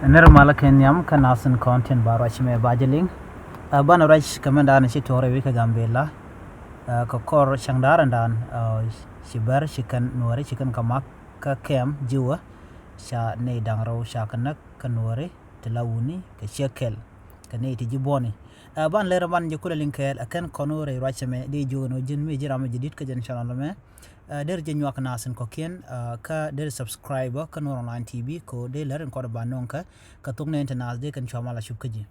Nirmala kenyam kanasin content barach me bajeling ban rach kamanda shi tore wika gambela ko kor shangdaran dan shibar shikan nuare shikan kamak ka kem jiwa sha ne dangro sha kanak kanore tilawuni ka shekel kane ti jiboni ban lera ban je kula linkel akan konore rach me de jono jin mi jirama jidit ka jan channel me der je nyak nasin ko ken ka der subscriber kan online tv ko de lerin ko banon ka tung international de kan chama la shubkaji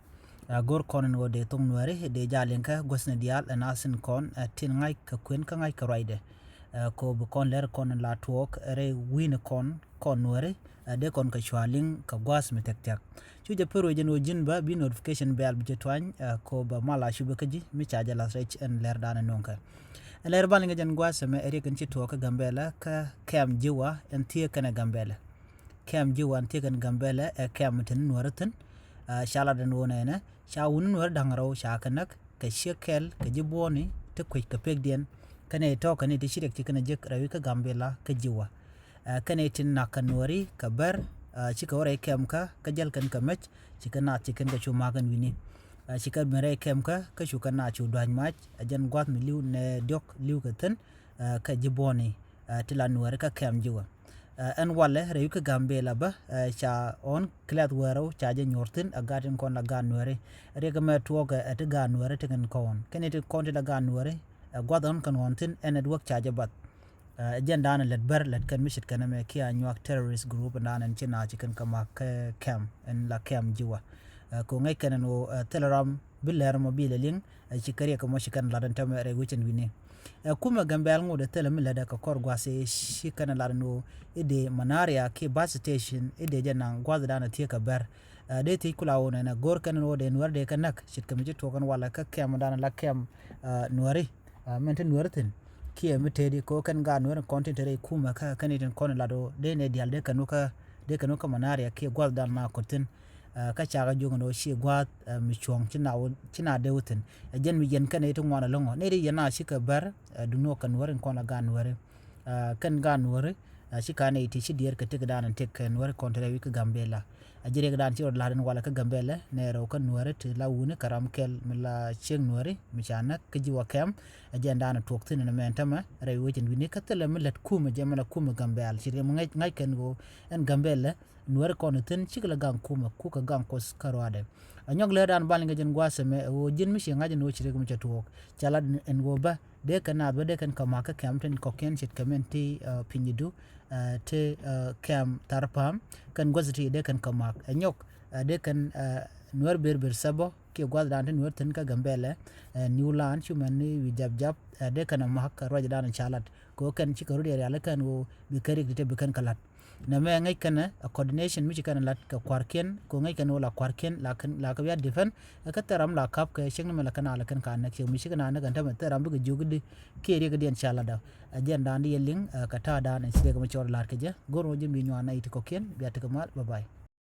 gor kon ngo de tung nuare de jalen ka gosna dial nasin kon tin ngai ka kwen ka ngai ka raide ko bu kon ler kon la talk re win kon nuare de kon ka chwaling ka gwas me tek tek chuje pero je no jinba bi notification bell bi jetwan ko ba mala shubkaji mi chaja la reach en ler dana nonka ler balinga jan gwasa me eri kan chito ka gambela ka kem jiwa en tie kana gambela kem jiwa en tie kan gambela e kem tin nuaratan shala den wona ene sha wun nuar dangraw sha kanak ka shekel ka jiboni te kwik ka pegdien kane to kane ti shirek ti kana jek rawi ka gambela ka jiwa kane tin na kanwari ka bar chika wora kem ka jal kan ka mech chika na chicken ka chuma kan wini chika mere kem ka shuka na chu dwan mach ajan gwat mi liu ne dok liu ka ten ka jiboni tila nuare ka kem jiwa en wale reyu ka gambela ba cha on klat wero cha je nyortin agatin kon la gan nuare re ka me tuoga at gan nuare ten kon kene te kon te la gan nuare gwadon kan wontin en edwak cha je bat jan dan let bar let kan mishit kan me kia nyak terrorist group dan en china chicken kama kem en la kem jiwa ko ngai kan no telegram biler mobile ling chikari ka mo shikan ladan tam re wichin wini kuma gambel ngode telam lada ka kor gwase shikan ladan no ide manaria ke bus station ide jana gwada dana tie ka bar de ti kula wona na gor kan no de nuar de kanak shit kam jito kan wala ka kem dana la kem nuari menten nuarten ke mitedi ko kan ga nuar content re kuma ka kaniten kon lado de ne dial de kanuka manaria ke gwada ma kotin ka chaga jongo no shi gwat mi chong china de wutin jen mi yen kan eto ngwana longo ne de yana shika bar duno kan warin kon la gan ware kan gan ware shika ne ti shi dier ka tek dan tek kan ware kontre wi ka gambela ajire ga dan ci la den wala ka gambela ne ro kan ware ti la wuni karam kel mi la cheng ware mi chana ka ji wakem ajenda na toktin ne mentama re wujin wi ne ka tele mi let kuma jemala kuma gambel shi ngai kan go en gambela nuar kon tin chikla gang kuma ku ka gang kos karwade anyog le dan balinga jen gwase me o jin mi shinga jen wochire kum chatuk chala en go ba de kana ba de kan kama ka kamten ko ken chit kamenti pinyidu te kam tarpam kan gwazati de kan kama anyok de kan nuar berber sabo ke gwada dan nuar tin ka gambele newland chumani wi jab de kan ma hakka roja dan chalat ko kan chikaru de ala kan wo bi kari de bi kan kalat na me ngai kana coordination mi kana lat ka kwarken ko ngai kana wala kwarken la ka ya defen ka taram la kap ka sheng me la kana la kan ka na ke mi shigana na kan ta taram bu jugudi ke re ga den chala da agenda ndi yeling ka ta da na sire ga mi chor lar ke je goro jimbi nyana iti ko ken biya ta kamal bye bye